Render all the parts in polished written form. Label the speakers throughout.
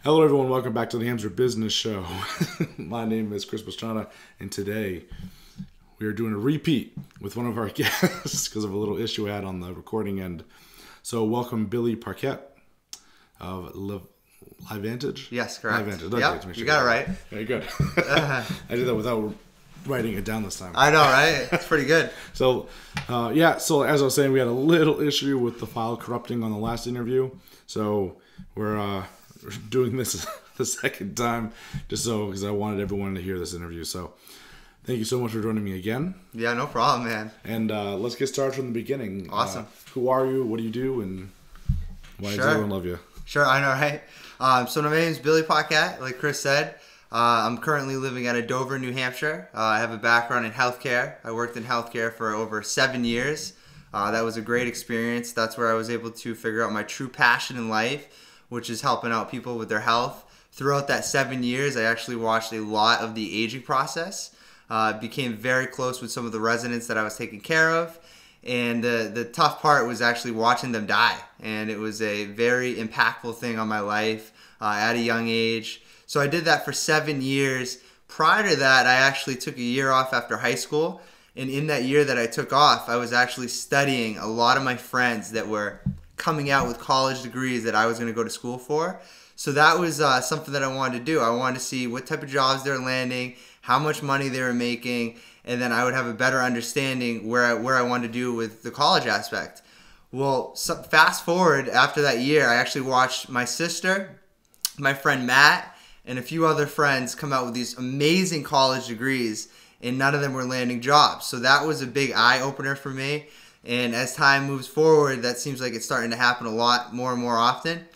Speaker 1: Hello everyone, welcome back to the Hamster Business Show. My name is Chris Pastrana, and today we are doing a repeat with one of our guests because of a little issue I had on the recording end. So welcome Billy Paqette of LifeVantage?
Speaker 2: Yes, correct.
Speaker 1: LifeVantage.
Speaker 2: Yep,
Speaker 1: Sure
Speaker 2: you got it right.
Speaker 1: Very good. I did that without writing it down this time.
Speaker 2: I know, right? It's pretty good.
Speaker 1: So as I was saying, we had a little issue with the file corrupting on the last interview. So we're doing this the second time just so because I wanted everyone to hear this interview. So thank you so much for joining me again.
Speaker 2: Yeah, no problem, man.
Speaker 1: And let's get started from the beginning.
Speaker 2: Awesome.
Speaker 1: Who are you? What do you do? And why does everyone love you?
Speaker 2: Sure, I know, right? So my name is Billy Paqette, like Chris said. I'm currently living out of Dover, New Hampshire. I have a background in healthcare. I worked in healthcare for over 7 years. That was a great experience. That's where I was able to figure out my true passion in life, which is helping out people with their health. Throughout that 7 years, I actually watched a lot of the aging process. Became very close with some of the residents that I was taking care of. And the tough part was actually watching them die. And it was a very impactful thing on my life at a young age. So I did that for 7 years. Prior to that, I actually took a year off after high school. And in that year that I took off, I was actually studying a lot of my friends that were coming out with college degrees that I was going to go to school for. So that was something that I wanted to do. I wanted to see what type of jobs they're landing, how much money they were making, and then I would have a better understanding where I wanted to do with the college aspect. Well, fast forward after that year, I actually watched my sister, my friend Matt, and a few other friends come out with these amazing college degrees, and none of them were landing jobs. So that was a big eye-opener for me. And as time moves forward, that seems like it's starting to happen a lot more and more often.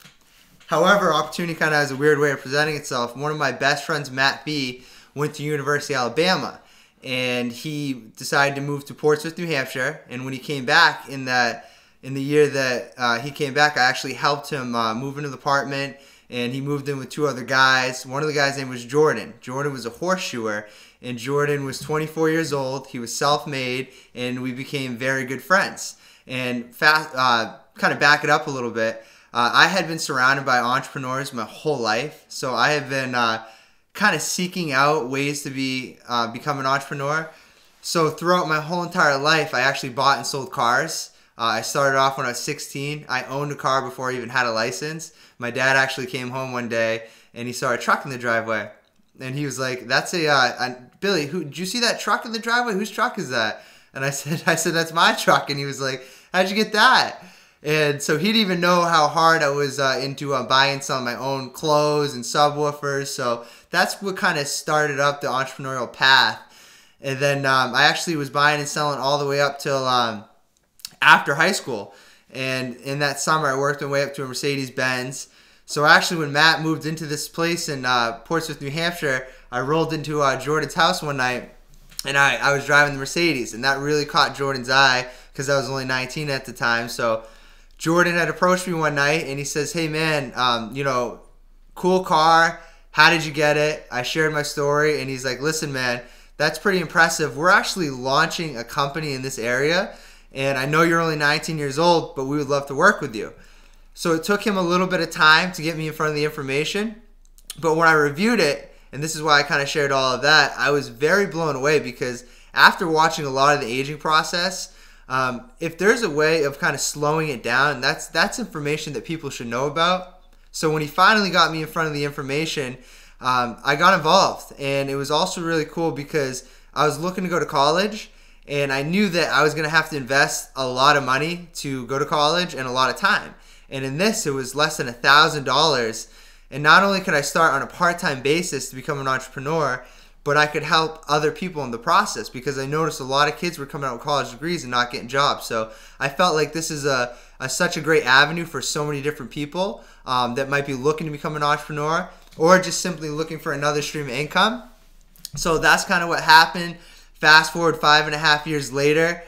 Speaker 2: However, opportunity kind of has a weird way of presenting itself. One of my best friends, Matt B., went to University of Alabama, and he decided to move to Portsmouth, New Hampshire. And when he came back in the year that he came back, I actually helped him move into the apartment, and he moved in with two other guys. One of the guys' name was Jordan. Jordan was a horseshoer, and Jordan was 24 years old. He was self-made, and we became very good friends. And kind of back it up a little bit, I had been surrounded by entrepreneurs my whole life. So I have been kind of seeking out ways to become an entrepreneur. So throughout my whole entire life, I actually bought and sold cars. I started off when I was 16. I owned a car before I even had a license. My dad actually came home one day, and he saw a truck in the driveway. And he was like, "That's Billy, did you see that truck in the driveway? Whose truck is that?" And I said, "That's my truck." And he was like, "How'd you get that?" And so he didn't even know how hard I was into buying some of my own clothes and subwoofers. So that's what kind of started up the entrepreneurial path. And then I actually was buying and selling all the way up till after high school. And in that summer, I worked my way up to a Mercedes-Benz. So actually, when Matt moved into this place in Portsmouth, New Hampshire, I rolled into Jordan's house one night, and I was driving the Mercedes, and that really caught Jordan's eye because I was only 19 at the time. So Jordan had approached me one night, and he says, "Hey man, cool car. How did you get it?" I shared my story, and he's like, "Listen man, that's pretty impressive. We're actually launching a company in this area, and I know you're only 19 years old, but we would love to work with you." So it took him a little bit of time to get me in front of the information. But when I reviewed it, and this is why I kind of shared all of that, I was very blown away because after watching a lot of the aging process, if there's a way of kind of slowing it down, that's information that people should know about. So when he finally got me in front of the information, I got involved. And it was also really cool because I was looking to go to college, and I knew that I was going to have to invest a lot of money to go to college and a lot of time. And in this, it was less than $1,000. And not only could I start on a part-time basis to become an entrepreneur, but I could help other people in the process because I noticed a lot of kids were coming out with college degrees and not getting jobs. So I felt like this is such a great avenue for so many different people that might be looking to become an entrepreneur or just simply looking for another stream of income. So that's kind of what happened. Fast forward 5.5 years later,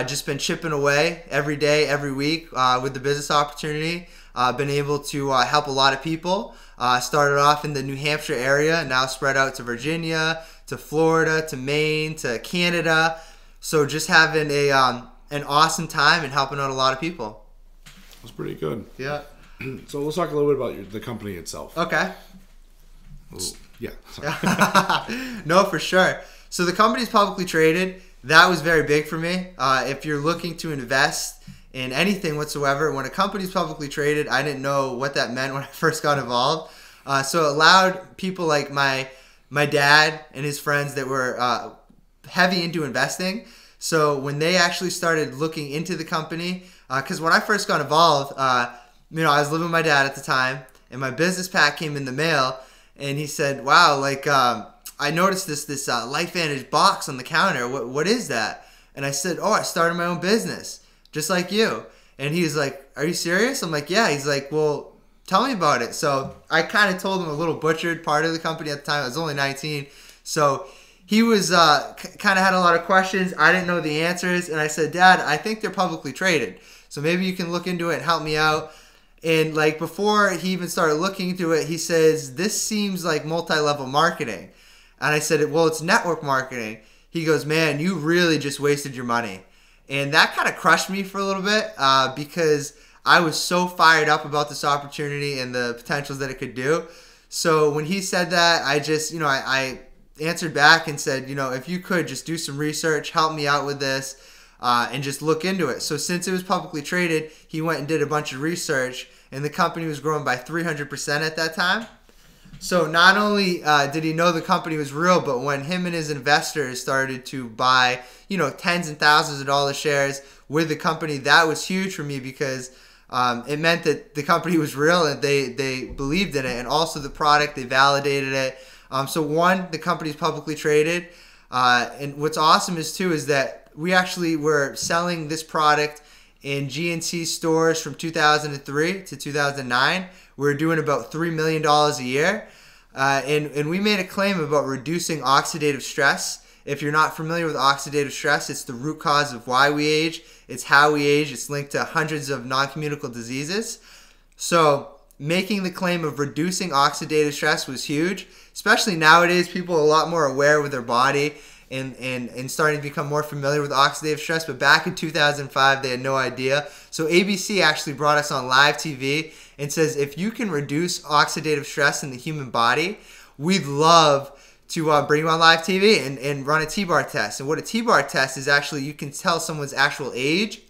Speaker 2: just been chipping away every day, every week with the business opportunity. Been able to help a lot of people. Started off in the New Hampshire area, now spread out to Virginia, to Florida, to Maine, to Canada. So just having an awesome time and helping out a lot of people.
Speaker 1: That's pretty good.
Speaker 2: Yeah.
Speaker 1: So let's talk a little bit about the company itself.
Speaker 2: Okay.
Speaker 1: Yeah.
Speaker 2: No, for sure. So the company's publicly traded. That was very big for me. If you're looking to invest in anything whatsoever, when a company's publicly traded, I didn't know what that meant when I first got involved. So it allowed people like my dad and his friends that were heavy into investing. So when they actually started looking into the company, because when I first got involved, I was living with my dad at the time, and my business pack came in the mail, and he said, "Wow, I noticed this LifeVantage box on the counter. What is that?" And I said, "Oh, I started my own business, just like you." And he was like, "Are you serious?" I'm like, "Yeah." He's like, "Well, tell me about it." So I kind of told him a little butchered part of the company at the time. I was only 19, so he was kind of had a lot of questions. I didn't know the answers, and I said, "Dad, I think they're publicly traded, so maybe you can look into it and help me out." And before he even started looking into it, he says, "This seems like multi-level marketing." And I said, "Well, it's network marketing." He goes, "Man, you really just wasted your money." And that kind of crushed me for a little bit because I was so fired up about this opportunity and the potentials that it could do. So when he said that, I just, I answered back and said, if you could just do some research, help me out with this, and just look into it. So since it was publicly traded, he went and did a bunch of research, and the company was growing by 300% at that time. So not only did he know the company was real, but when him and his investors started to buy, tens and thousands of dollars shares with the company, that was huge for me because it meant that the company was real and they believed in it, and also the product, they validated it. So one, the company's publicly traded, and what's awesome is that we actually were selling this product in GNC stores from 2003 to 2009. We were doing about $3 million a year, and we made a claim about reducing oxidative stress. If you're not familiar with oxidative stress, it's the root cause of why we age. It's how we age. It's linked to hundreds of non-communicable diseases. So making the claim of reducing oxidative stress was huge, especially nowadays. People are a lot more aware with their body and starting to become more familiar with oxidative stress. But back in 2005, they had no idea. So ABC actually brought us on live TV and says, if you can reduce oxidative stress in the human body, we'd love to bring you on live TV and run a T-bar test. And what a T-bar test is, actually you can tell someone's actual age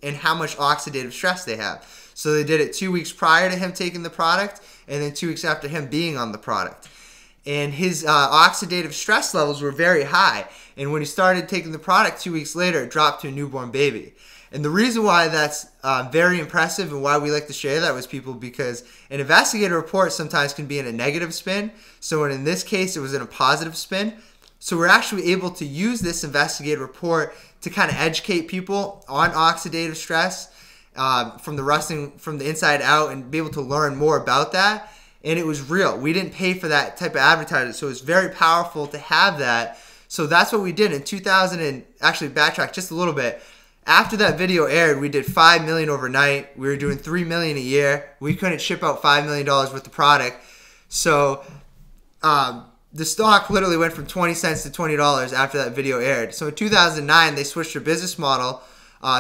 Speaker 2: and how much oxidative stress they have. So they did it 2 weeks prior to him taking the product, and then 2 weeks after him being on the product. And his oxidative stress levels were very high. And when he started taking the product 2 weeks later, it dropped to a newborn baby. And the reason why that's very impressive and why we like to share that with people, because an investigative report sometimes can be in a negative spin. So in this case, it was in a positive spin. So we're actually able to use this investigative report to kind of educate people on oxidative stress from the inside out, and be able to learn more about that. And it was real. We didn't pay for that type of advertising, so it's very powerful to have that. So that's what we did in 2000. And actually, backtrack just a little bit. After that video aired, we did $5 million overnight. We were doing $3 million a year. We couldn't ship out $5 million worth of product. So the stock literally went from 20 cents to $20 after that video aired. So in 2009, they switched their business model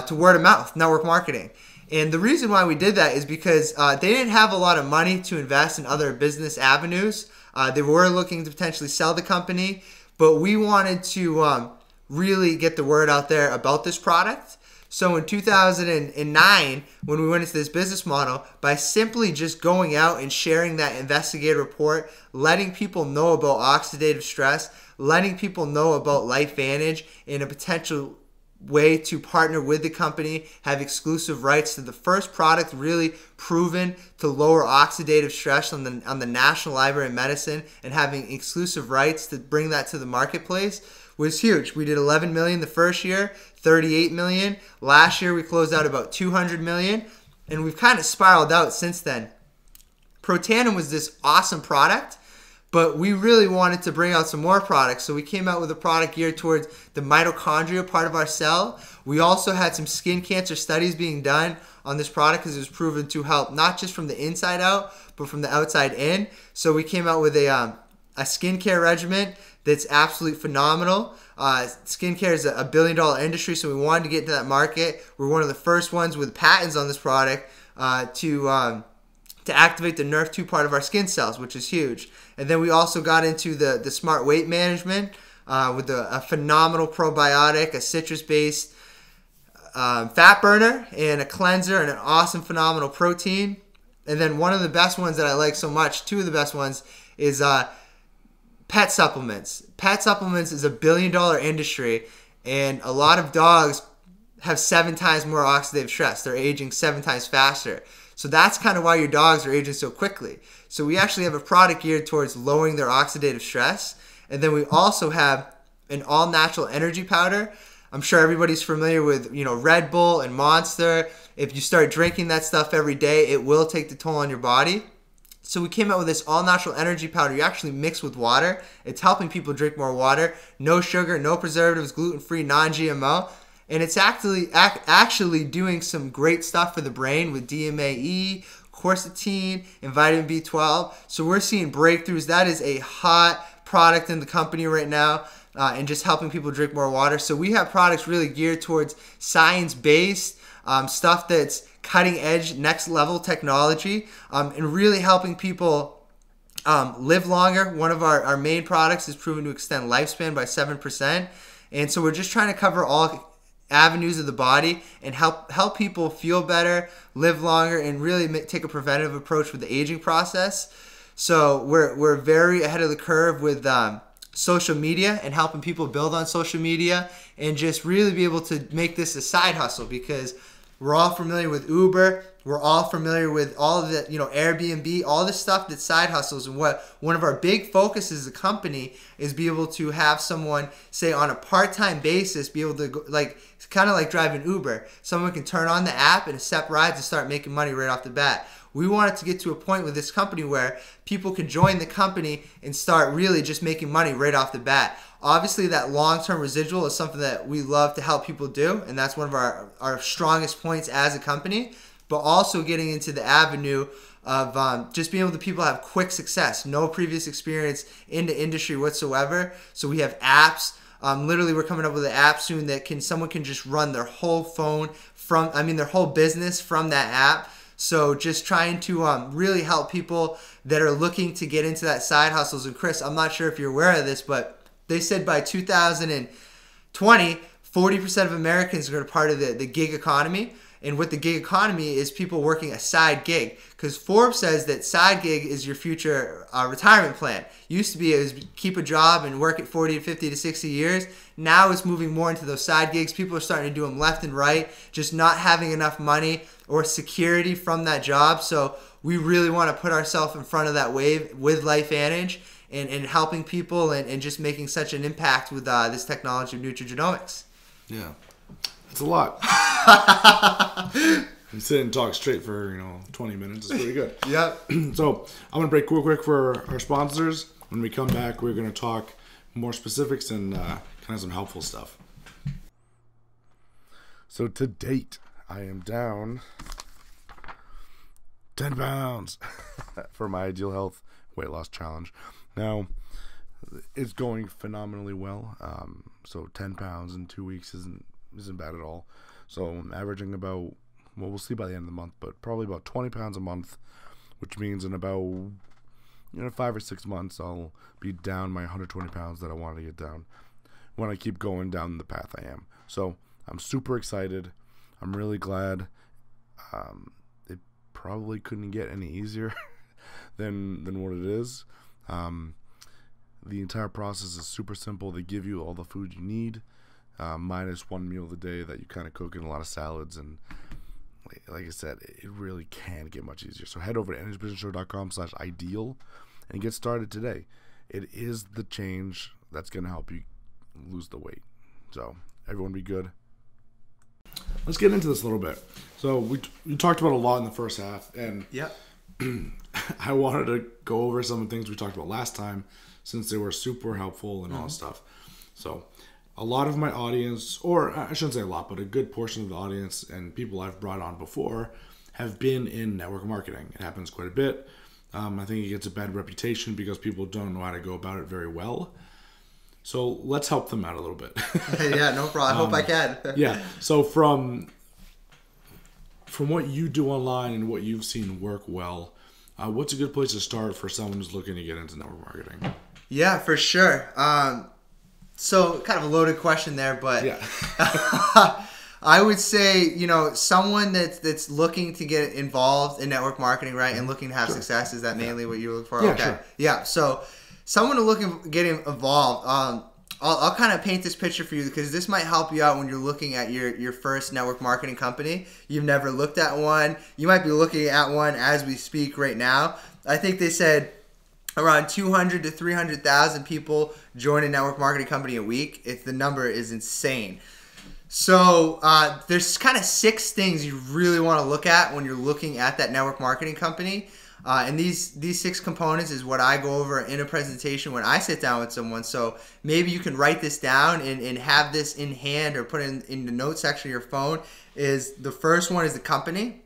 Speaker 2: to word of mouth, network marketing. And the reason why we did that is because they didn't have a lot of money to invest in other business avenues. They were looking to potentially sell the company, but we wanted to really get the word out there about this product. So in 2009, when we went into this business model, by simply just going out and sharing that investigative report, letting people know about oxidative stress, letting people know about LifeVantage and a potential way to partner with the company, have exclusive rights to the first product really proven to lower oxidative stress on the National Library of Medicine, and having exclusive rights to bring that to the marketplace was huge. We did 11 million the first year, 38 million. Last year we closed out about 200 million, and we've kind of spiraled out since then. Protandim was this awesome product, but we really wanted to bring out some more products, so we came out with a product geared towards the mitochondria part of our cell. We also had some skin cancer studies being done on this product because it was proven to help not just from the inside out, but from the outside in. So we came out with a skincare regimen that's absolutely phenomenal. Skincare is a $1 billion industry, so we wanted to get into that market. We're one of the first ones with patents on this product to to activate the Nerf2 part of our skin cells, which is huge. And then we also got into the smart weight management with a phenomenal probiotic, a citrus-based fat burner, and a cleanser, and an awesome, phenomenal protein. And then one of the best ones that I like so much, two of the best ones, is pet supplements. Pet supplements is $1 billion industry, and a lot of dogs have 7 times more oxidative stress. They're aging 7 times faster. So that's kind of why your dogs are aging so quickly. So we actually have a product geared towards lowering their oxidative stress. And then we also have an all-natural energy powder. I'm sure everybody's familiar with, Red Bull and Monster. If you start drinking that stuff every day, it will take the toll on your body. So we came out with this all-natural energy powder you actually mix with water. It's helping people drink more water. No sugar, no preservatives, gluten-free, non-GMO. And it's actually doing some great stuff for the brain with DMAE, quercetin, and vitamin B12. So we're seeing breakthroughs. That is a hot product in the company right now, and just helping people drink more water. So we have products really geared towards science-based stuff that's cutting-edge, next-level technology, and really helping people live longer. One of our main products is proven to extend lifespan by 7%. And so we're just trying to cover all avenues of the body and help people feel better, live longer, and really take a preventative approach with the aging process. So we're very ahead of the curve with social media and helping people build on social media and just really be able to make this a side hustle, because we're all familiar with Uber. We're all familiar with all of the, Airbnb, all this stuff that's side hustles. And what one of our big focuses as a company is be able to have someone, say, on a part-time basis, be able to go, it's kind of like driving Uber. Someone can turn on the app and accept rides and start making money right off the bat. We want it to get to a point with this company where people can join the company and start really just making money right off the bat. Obviously, that long-term residual is something that we love to help people do, and that's one of our strongest points as a company. But also getting into the avenue of just being able to people have quick success, no previous experience in the industry whatsoever. So we have apps. Literally, we're coming up with an app soon that someone can just run their whole their whole business from that app. So just trying to really help people that are looking to get into that side hustles. And Chris, I'm not sure if you're aware of this, but they said by 2020, 40% of Americans are going to be part of the gig economy. And with the gig economy is people working a side gig, because Forbes says that side gig is your future retirement plan. Used to be it was keep a job and work at 40 to 50 to 60 years. Now it's moving more into those side gigs. People are starting to do them left and right, just not having enough money or security from that job. So we really want to put ourselves in front of that wave with LifeVantage and helping people and just making such an impact with this technology of nutrigenomics.
Speaker 1: Yeah. It's a lot. You sit and talk straight for 20 minutes. It's pretty good.
Speaker 2: Yep.
Speaker 1: So I'm gonna break real quick for our sponsors. When we come back, we're gonna talk more specifics and kind of some helpful stuff. So to date, I am down 10 pounds for my Ideal Health weight loss challenge. Now, it's going phenomenally well. So 10 pounds in 2 weeks isn't bad at all. So I'm averaging about, we'll see by the end of the month, but probably about 20 pounds a month, which means in about 5 or 6 months I'll be down my 120 pounds that I want to get down when I keep going down the path I am. So I'm super excited. I'm really glad. It probably couldn't get any easier than what it is. The entire process is super simple. They give you all the food you need, minus one meal of the day that you kind of cook in a lot of salads. And like I said, it really can get much easier. So head over to energybusinessshow.com/ideal and get started today. It is the change that's going to help you lose the weight. So everyone be good. Let's get into this a little bit. So we talked about a lot in the first half, and
Speaker 2: yep.
Speaker 1: I wanted to go over some of the things we talked about last time, since they were super helpful and all that stuff. So a lot of my audience, or I shouldn't say a lot, but a good portion of the audience and people I've brought on before have been in network marketing. It happens quite a bit. I think it gets a bad reputation because people don't know how to go about it very well. So let's help them out a little bit.
Speaker 2: Yeah, no problem. I hope I can.
Speaker 1: Yeah. So from what you do online and what you've seen work well, What's a good place to start for someone who's looking to get into network marketing?
Speaker 2: Yeah, for sure. So kind of a loaded question there, but
Speaker 1: Yeah.
Speaker 2: I would say, someone that's looking to get involved in network marketing, right, and looking to have success. Is that mainly what you're looking for?
Speaker 1: Yeah,
Speaker 2: okay.
Speaker 1: sure.
Speaker 2: Yeah. So someone to get involved. I'll kind of paint this picture for you because this might help you out when you're looking at your first network marketing company. You've never looked at one. You might be looking at one as we speak right now. I think they said around 200 to 300,000 people join a network marketing company a week. The number is insane. So there's kind of 6 things you really want to look at when you're looking at that network marketing company. And these 6 components is what I go over in a presentation when I sit down with someone. So maybe you can write this down and have this in hand or put it in the notes section of your phone. The first one is the company.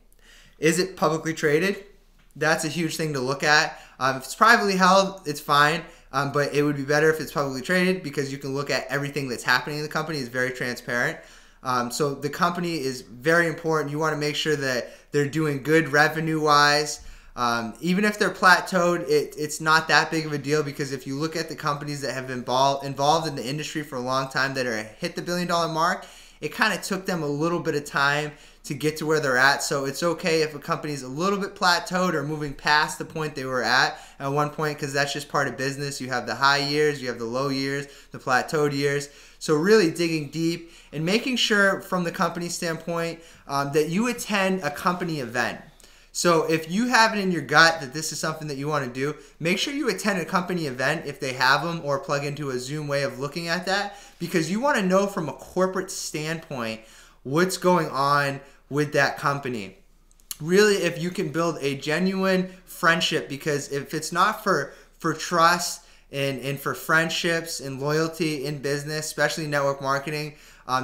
Speaker 2: Is it publicly traded? That's a huge thing to look at. If it's privately held, it's fine. But it would be better if it's publicly traded because you can look at everything that's happening in the company. It's very transparent. So the company is very important. You want to make sure that they're doing good revenue-wise. Even if they're plateaued, it's not that big of a deal because if you look at the companies that have been involved in the industry for a long time that are hit the $1 billion mark, it kind of took them a little bit of time to get to where they're at. So it's okay if a company's a little bit plateaued or moving past the point they were at one point because that's just part of business. You have the high years, you have the low years, the plateaued years. So really digging deep and making sure from the company standpoint that you attend a company event. So if you have it in your gut that this is something that you want to do, make sure you attend a company event if they have them or plug into a Zoom way of looking at that because you want to know from a corporate standpoint what's going on with that company. Really, if you can build a genuine friendship, because if it's not for trust and for friendships and loyalty in business, especially network marketing,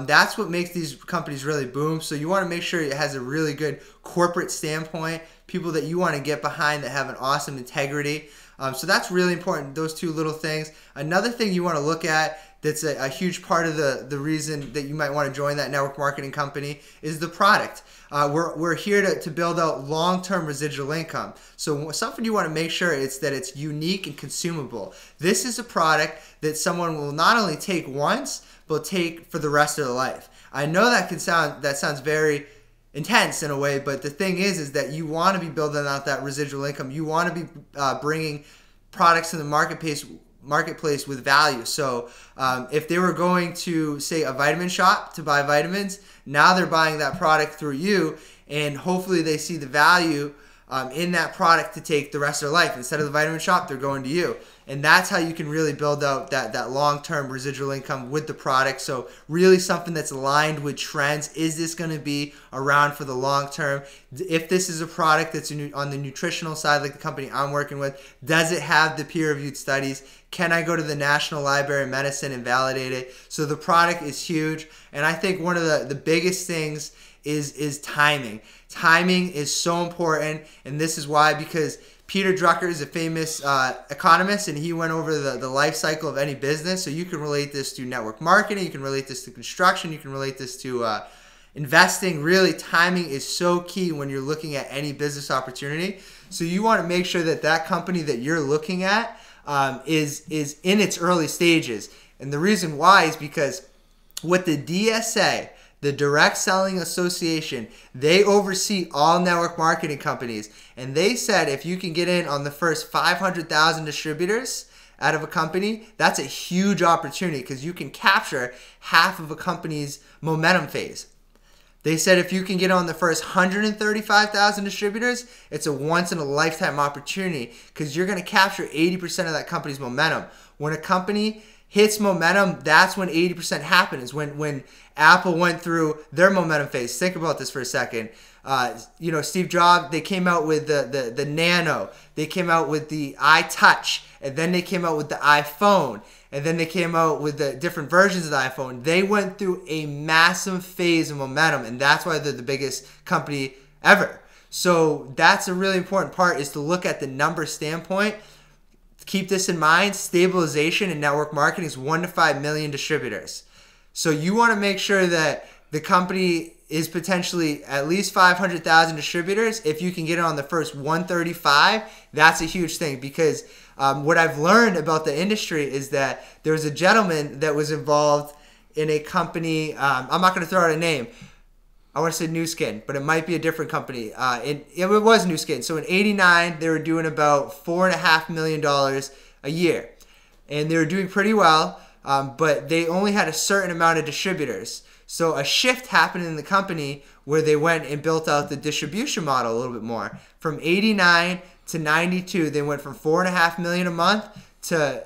Speaker 2: that's what makes these companies really boom. So you want to make sure it has a really good corporate standpoint, people that you want to get behind that have an awesome integrity. So that's really important, those 2 little things. Another thing you want to look at that's a huge part of the reason that you might want to join that network marketing company is the product. We're here to build out long-term residual income. So something you want to make sure is that it's unique and consumable. This is a product that someone will not only take once, but take for the rest of their life. I know that sounds very intense in a way, but the thing is that you want to be building out that residual income. You want to be bringing products in the marketplace with value. So if they were going to, say, a vitamin shop to buy vitamins, now they're buying that product through you, and hopefully they see the value in that product to take the rest of their life. Instead of the vitamin shop, they're going to you. And that's how you can really build out that long-term residual income with the product. So really something that's aligned with trends. Is this going to be around for the long term? If this is a product that's on the nutritional side, like the company I'm working with, does it have the peer-reviewed studies? Can I go to the National Library of Medicine and validate it? So the product is huge. And I think one of the biggest things is timing. Timing is so important. And this is why, because Peter Drucker is a famous economist, and he went over the life cycle of any business. So you can relate this to network marketing, you can relate this to construction, you can relate this to investing. Really, timing is so key when you're looking at any business opportunity. So you want to make sure that company that you're looking at is in its early stages. And the reason why is because with the DSA, the Direct Selling Association, they oversee all network marketing companies. And they said if you can get in on the first 500,000 distributors out of a company, that's a huge opportunity because you can capture half of a company's momentum phase. They said if you can get on the first 135,000 distributors, it's a once-in-a-lifetime opportunity because you're going to capture 80% of that company's momentum. When a company hits momentum, that's when 80% happens. When Apple went through their momentum phase. Think about this for a second. Steve Jobs, they came out with the Nano. They came out with the iTouch. And then they came out with the iPhone. And then they came out with the different versions of the iPhone. They went through a massive phase of momentum. And that's why they're the biggest company ever. So that's a really important part, is to look at the number standpoint. Keep this in mind. Stabilization in network marketing is 1 to 5 million distributors. So you want to make sure that the company is potentially at least 500,000 distributors. If you can get it on the first 135, that's a huge thing, because what I've learned about the industry is that there was a gentleman that was involved in a company. I'm not going to throw out a name. I want to say New Skin, but it might be a different company. It was New Skin. So in '89, they were doing about $4.5 million a year, and they were doing pretty well. But they only had a certain amount of distributors. So a shift happened in the company where they went and built out the distribution model a little bit more. From '89 to '92, they went from $4.5 million a month to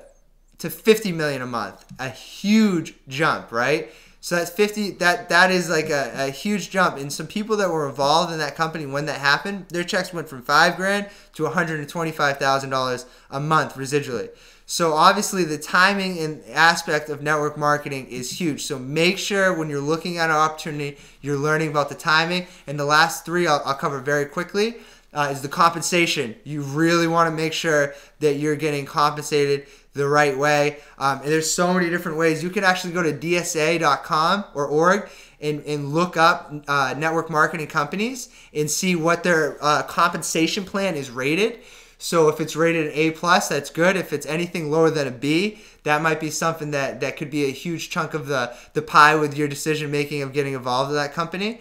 Speaker 2: $50 million a month. A huge jump, right? So that's 50. That is like a huge jump. And some people that were involved in that company when that happened, their checks went from $5,000 to $125,000 a month residually. So obviously the timing and aspect of network marketing is huge. So make sure when you're looking at an opportunity, you're learning about the timing. And the last three I'll cover very quickly is the compensation. You really want to make sure that you're getting compensated the right way. And there's so many different ways. You can actually go to dsa.com or org and look up network marketing companies and see what their compensation plan is rated. So if it's rated an A+, that's good. If it's anything lower than a B, that might be something that could be a huge chunk of the pie with your decision making of getting involved with that company.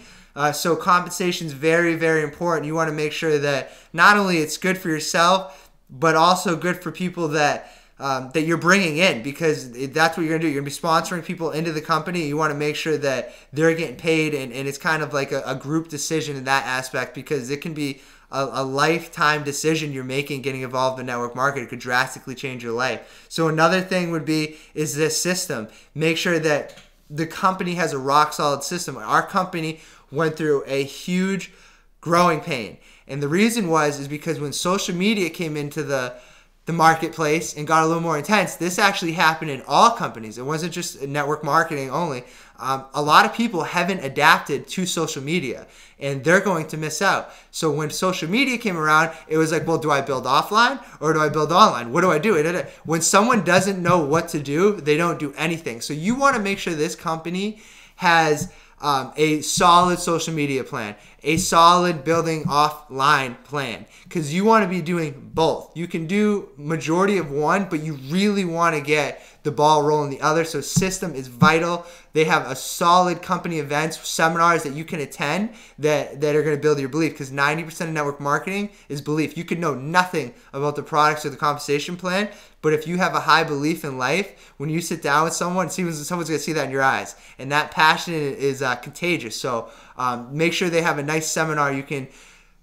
Speaker 2: So compensation is very, very important. You want to make sure that not only it's good for yourself, but also good for people that you're bringing in, because that's what you're going to do. You're going to be sponsoring people into the company. You want to make sure that they're getting paid, and it's kind of like a group decision in that aspect, because it can be a lifetime decision you're making getting involved in network marketing. It could drastically change your life. So another thing is this system. Make sure that the company has a rock solid system. Our company went through a huge growing pain. And the reason is because when social media came into the marketplace and got a little more intense, this actually happened in all companies. It wasn't just network marketing only. A lot of people haven't adapted to social media, and they're going to miss out. So when social media came around, it was like, well, do I build offline or do I build online? What do I do? When someone doesn't know what to do, they don't do anything. So you want to make sure this company has a solid social media plan, a solid building offline plan, because you want to be doing both. You can do majority of one, but you really want to get the ball rolling the other. So system is vital. They have a solid company events, seminars that you can attend that are going to build your belief, because 90% of network marketing is belief. You could know nothing about the products or the compensation plan, but if you have a high belief in life, when you sit down with someone, someone's going to see that in your eyes, and that passion is contagious. So make sure they have a nice seminar you can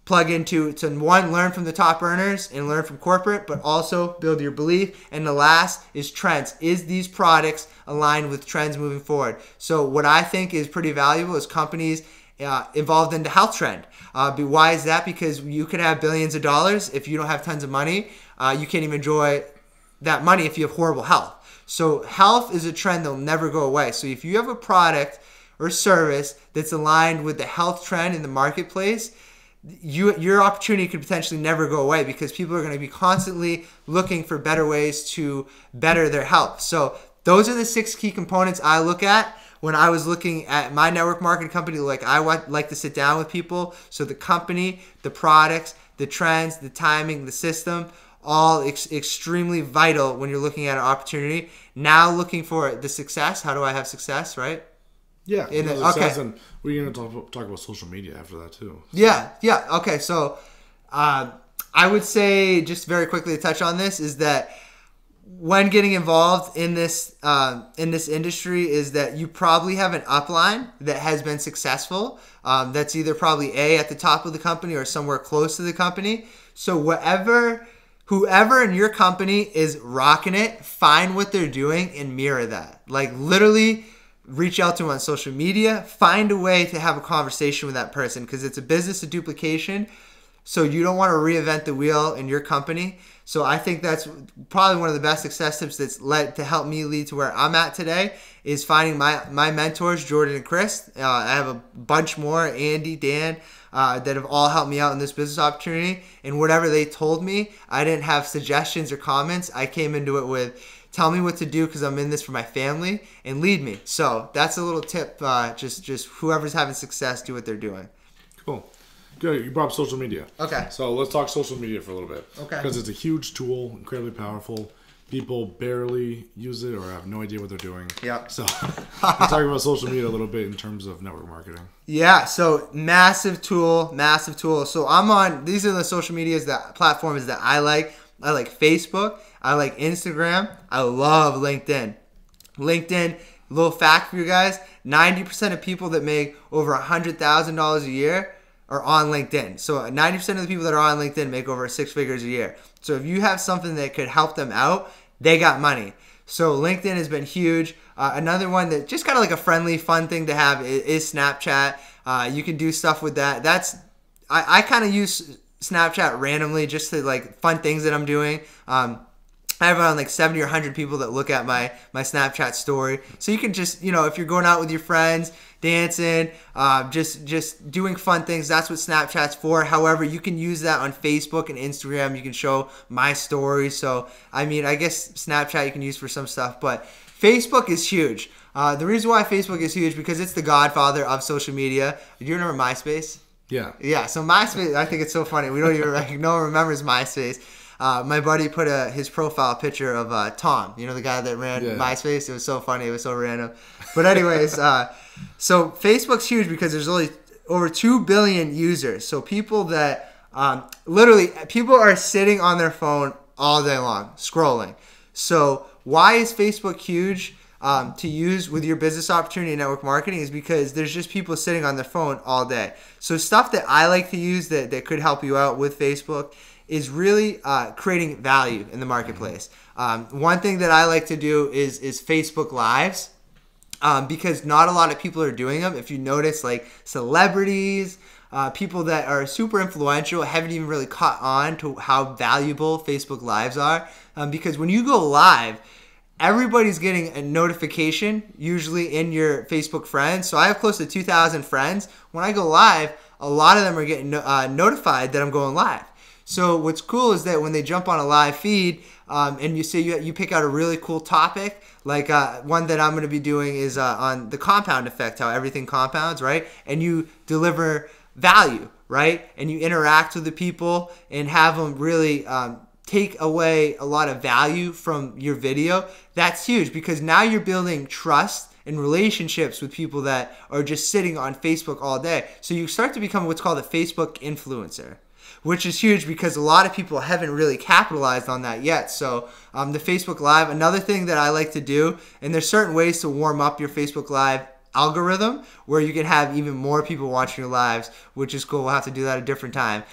Speaker 2: plug into to, one, learn from the top earners and learn from corporate, but also build your belief. And the last is trends. Is these products aligned with trends moving forward? So what I think is pretty valuable is companies involved in the health trend. Why is that? Because you can have billions of dollars. If you don't have tons of money, you can't even enjoy that money if you have horrible health. So health is a trend that will never go away. So if you have a product or service that's aligned with the health trend in the marketplace, your opportunity could potentially never go away, because people are going to be constantly looking for better ways to better their health. So those are the 6 key components I look at when I was looking at my network marketing company. Like, I like to sit down with people. So the company, the products, the trends, the timing, the system, all extremely vital when you're looking at an opportunity. Now looking for the success. How do I have success, right?
Speaker 1: Yeah.
Speaker 2: Okay.
Speaker 1: And we're going to talk about social media after that too. So.
Speaker 2: Yeah. Okay. So I would say, just very quickly to touch on this, is that when getting involved in this industry, is that you probably have an upline that has been successful. That's either probably at the top of the company or somewhere close to the company. So whoever in your company is rocking it, find what they're doing and mirror that. Like, literally reach out to them on social media, find a way to have a conversation with that person, because it's a business of duplication. So you don't want to reinvent the wheel in your company. So I think that's probably one of the best success tips that's led to help me lead to where I'm at today, is finding my mentors, Jordan and Chris. I have a bunch more, Andy, Dan, that have all helped me out in this business opportunity. And whatever they told me, I didn't have suggestions or comments. I came into it with tell me what to do because I'm in this for my family, and lead me. So that's a little tip. Just whoever's having success, do what they're doing.
Speaker 1: Cool. Good. You brought up social media.
Speaker 2: Okay.
Speaker 1: So let's talk social media for a little bit.
Speaker 2: Okay.
Speaker 1: Because it's a huge tool, incredibly powerful. People barely use it or have no idea what they're doing.
Speaker 2: Yeah.
Speaker 1: So let's talk about social media a little bit in terms of network marketing.
Speaker 2: Yeah. So massive tool. So I'm on, these are the social medias platforms that I like. I like Facebook. I like Instagram. I love LinkedIn. Little fact for you guys, 90% of people that make over $100,000 a year are on LinkedIn. So 90% of the people that are on LinkedIn make over 6 figures a year. So if you have something that could help them out, they got money. So LinkedIn has been huge. Another one that just kind of like a friendly, fun thing to have is Snapchat. You can do stuff with that. I kind of use Snapchat randomly just to like fun things that I'm doing. I have around like 70 or 100 people that look at my Snapchat story. So you can just, if you're going out with your friends, dancing, just doing fun things, that's what Snapchat's for. However, you can use that on Facebook and Instagram. You can show my story. So, I guess Snapchat you can use for some stuff, but Facebook is huge. The reason why Facebook is huge because it's the godfather of social media. Do you remember MySpace?
Speaker 1: Yeah.
Speaker 2: Yeah, so MySpace, I think it's so funny. We don't even, no one remembers MySpace. My buddy put his profile picture of Tom, the guy that ran MySpace. It was so funny. It was so random. But anyways, so Facebook's huge because there's only over 2 billion users. So people that literally people are sitting on their phone all day long scrolling. So why is Facebook huge to use with your business opportunity and network marketing is because there's just people sitting on their phone all day. So stuff that I like to use that could help you out with Facebook is really creating value in the marketplace. One thing that I like to do is Facebook Lives because not a lot of people are doing them. If you notice, like celebrities, people that are super influential haven't even really caught on to how valuable Facebook Lives are. Because when you go live, everybody's getting a notification, usually in your Facebook friends. So I have close to 2,000 friends. When I go live, a lot of them are getting notified that I'm going live. So what's cool is that when they jump on a live feed and you say you pick out a really cool topic, like one that I'm going to be doing is on the compound effect, how everything compounds, right? And you deliver value, right? And you interact with the people and have them really take away a lot of value from your video. That's huge because now you're building trust and relationships with people that are just sitting on Facebook all day. So you start to become what's called a Facebook influencer, which is huge because a lot of people haven't really capitalized on that yet. So the Facebook Live, another thing that I like to do, and there's certain ways to warm up your Facebook Live algorithm where you can have even more people watching your lives, which is cool. We'll have to do that a different time.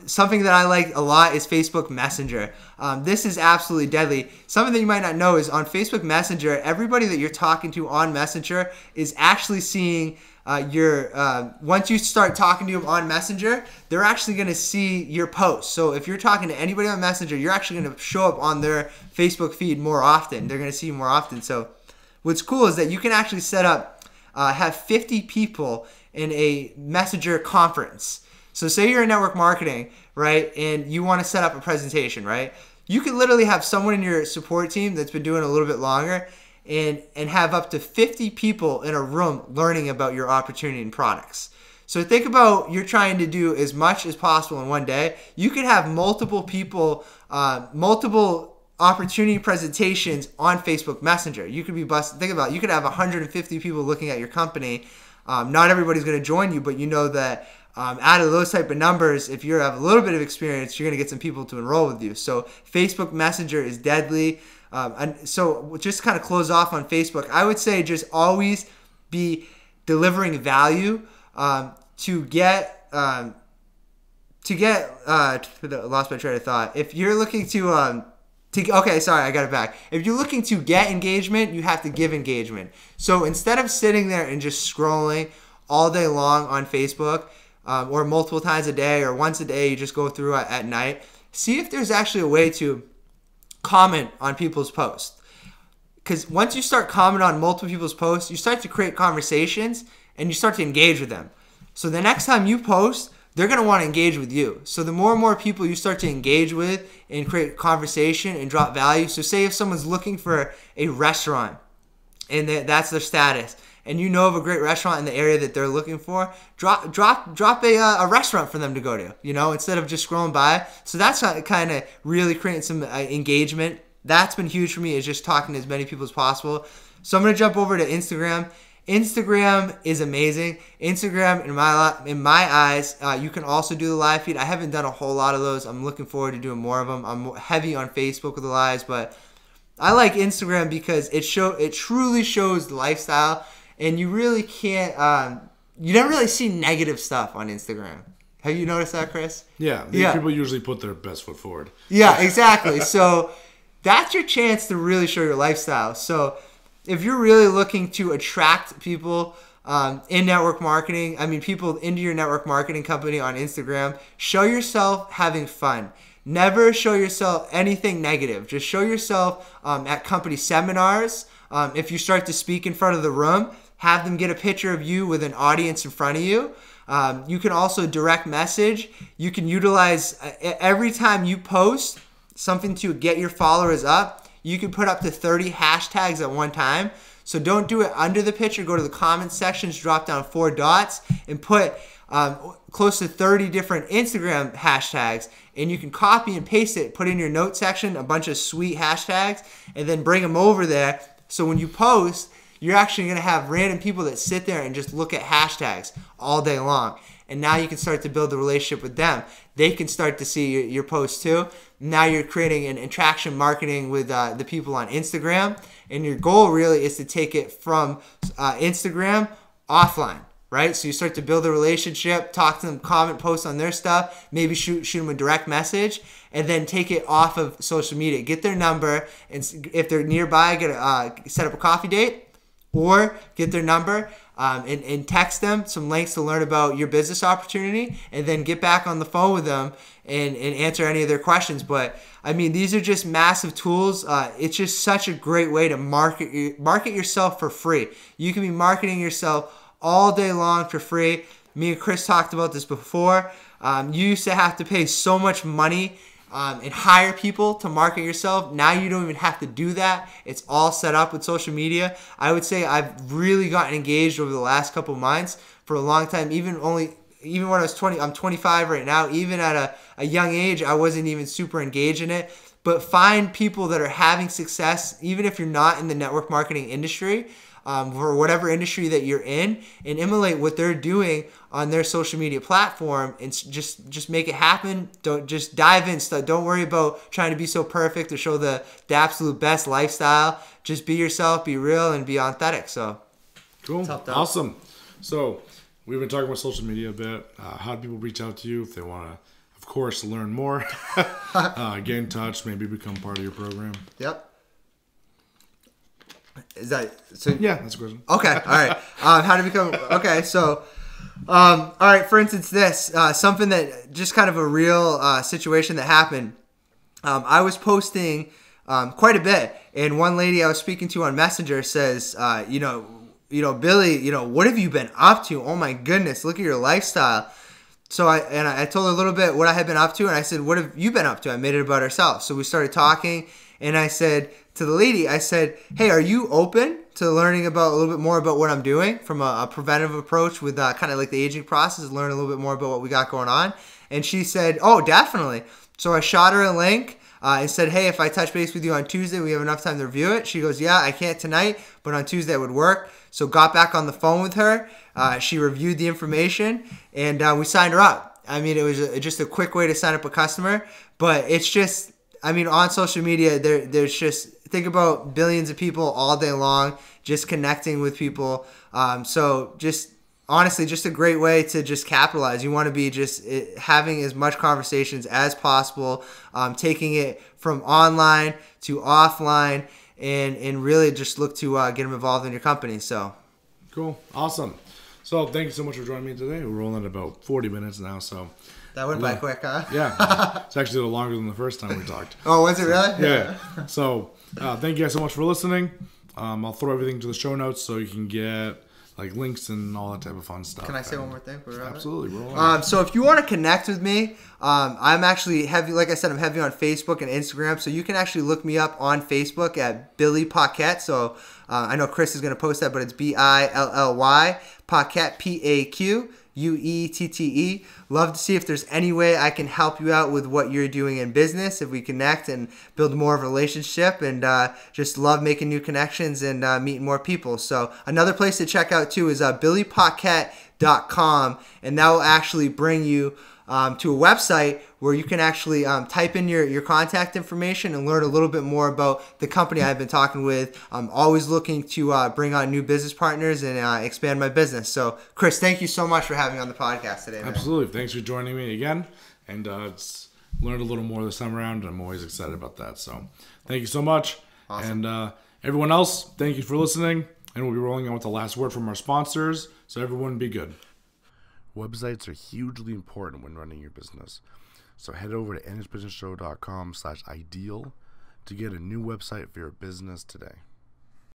Speaker 2: Something that I like a lot is Facebook Messenger. This is absolutely deadly. Something that you might not know is on Facebook Messenger, everybody that you're talking to on Messenger is actually seeing once you start talking to them on Messenger, they're actually going to see your posts. So if you're talking to anybody on Messenger, you're actually going to show up on their Facebook feed more often. They're going to see you more often. So what's cool is that you can actually set up, have 50 people in a Messenger conference. So say you're in network marketing, right? And you want to set up a presentation, right? You could literally have someone in your support team that's been doing it a little bit longer and have up to 50 people in a room learning about your opportunity and products. So think about you're trying to do as much as possible in one day. You could have multiple people, multiple opportunity presentations on Facebook Messenger. You could be busted. Think about it. You could have 150 people looking at your company. Not everybody's going to join you, but you know that out of those type of numbers, if you have a little bit of experience, you're going to get some people to enroll with you. So Facebook Messenger is deadly. And so just kind of close off on Facebook, I would say just always be delivering value to get lost my train of thought. If you're looking okay, sorry, I got it back. If you're looking to get engagement, you have to give engagement. So instead of sitting there and just scrolling all day long on Facebook or multiple times a day or once a day, you just go through at night, see if there's actually a way to comment on people's posts. Because once you start commenting on multiple people's posts, you start to create conversations and you start to engage with them. So the next time you post,
Speaker 3: they're going to want to engage with you. So the more and more people you start to engage with and create conversation and drop value. So say if someone's looking for a restaurant and that's their status, and you know of a great restaurant in the area that they're looking for, drop a restaurant for them to go to, instead of just scrolling by. So that's kind of really creating some engagement. That's been huge for me, is just talking to as many people as possible. So I'm going to jump over to Instagram. Instagram is amazing. Instagram, in my eyes, you can also do the live feed. I haven't done a whole lot of those. I'm looking forward to doing more of them. I'm heavy on Facebook with the lives, but I like Instagram because it truly shows the lifestyle, and you really can't. You don't really see negative stuff on Instagram. Have you noticed that, Chris?
Speaker 1: Yeah. People usually put their best foot forward.
Speaker 3: Yeah, exactly. So that's your chance to really show your lifestyle. So if you're really looking to attract people in network marketing, people into your network marketing company on Instagram, show yourself having fun. Never show yourself anything negative. Just show yourself at company seminars. If you start to speak in front of the room, have them get a picture of you with an audience in front of you. You can also direct message. You can utilize every time you post something to get your followers up. You can put up to 30 hashtags at one time. So don't do it under the picture. Go to the comment sections, drop down 4 dots, and put close to 30 different Instagram hashtags. And you can copy and paste it, put in your note section a bunch of sweet hashtags, and then bring them over there. So when you post, you're actually going to have random people that sit there and just look at hashtags all day long. And now you can start to build a relationship with them. They can start to see your posts too. Now you're creating an attraction marketing with the people on Instagram. And your goal really is to take it from Instagram offline, right? So you start to build a relationship, talk to them, comment, post on their stuff, maybe shoot them a direct message, and then take it off of social media. Get their number, and if they're nearby, set up a coffee date, or get their number and text them some links to learn about your business opportunity, and then get back on the phone with them and answer any of their questions. But these are just massive tools. It's just such a great way to market yourself for free. You can be marketing yourself all day long for free. Me and Chris talked about this before. You used to have to pay so much money and hire people to market yourself. Now you don't even have to do that. It's all set up with social media. I would say I've really gotten engaged over the last couple months. For a long time, even when I was 20, I'm 25 right now. Even at a young age, I wasn't even super engaged in it. But find people that are having success, even if you're not in the network marketing industry, for whatever industry that you're in, and emulate what they're doing on their social media platform, and just make it happen. Don't just dive in. Don't worry about trying to be so perfect to show the absolute best lifestyle. Just be yourself, be real, and be authentic. So
Speaker 1: cool, awesome. So we've been talking about social media a bit. How do people reach out to you if they want to, of course, learn more, get in touch, maybe become part of your program?
Speaker 2: Yep. Is that so?
Speaker 1: Yeah, that's a question.
Speaker 2: Okay, all right. How to become? Okay, so, all right. For instance, this something that just kind of a real situation that happened. I was posting quite a bit, and one lady I was speaking to on Messenger says, Billy, what have you been up to? Oh my goodness, look at your lifestyle. So I told her a little bit what I had been up to, and I said, what have you been up to? I made it about herself. So we started talking, and I said to the lady, I said, hey, are you open to learning about a little bit more about what I'm doing from a preventive approach with kind of like the aging process, learn a little bit more about what we got going on? And she said, oh, definitely. So I shot her a link and said, hey, if I touch base with you on Tuesday, we have enough time to review it. She goes, yeah, I can't tonight, but on Tuesday it would work. So got back on the phone with her. She reviewed the information, and we signed her up. It was just a quick way to sign up a customer, but it's just, on social media, there's just, think about billions of people all day long just connecting with people. So just honestly, just a great way to just capitalize. You want to be just having as much conversations as possible, taking it from online to offline, and really just look to get them involved in your company. So
Speaker 1: cool. Awesome. So thank you so much for joining me today. We're rolling at about 40 minutes now, so
Speaker 2: that went by quick, huh?
Speaker 1: Yeah. It's actually a little longer than the first time we talked.
Speaker 2: Oh, was it really?
Speaker 1: Yeah. So thank you guys so much for listening. I'll throw everything to the show notes so you can get like links and all that type of fun stuff.
Speaker 2: Can I say one more thing?
Speaker 1: Absolutely. Roll
Speaker 3: So if you want to connect with me, I'm actually heavy. Like I said, I'm heavy on Facebook and Instagram. So you can actually look me up on Facebook at Billy Paqette. So I know Chris is going to post that, but it's Billy Paqette, P-A-Q-U-E-T-T-E. Love to see if there's any way I can help you out with what you're doing in business, if we connect and build more of a relationship, and just love making new connections and meeting more people. So another place to check out too is billypaqette.com, and that will actually bring you to a website where you can actually type in your contact information and learn a little bit more about the company I've been talking with. I'm always looking to bring on new business partners and expand my business. So, Chris, thank you so much for having me on the podcast today, man.
Speaker 1: Absolutely. Thanks for joining me again. And it's learned a little more this time around, and I'm always excited about that. So, thank you so much.
Speaker 2: Awesome.
Speaker 1: And everyone else, thank you for listening. And we'll be rolling on with the last word from our sponsors. So, everyone be good. Websites are hugely important when running your business. So head over to nhbusinessshow.com/ideal to get a new website for your business today.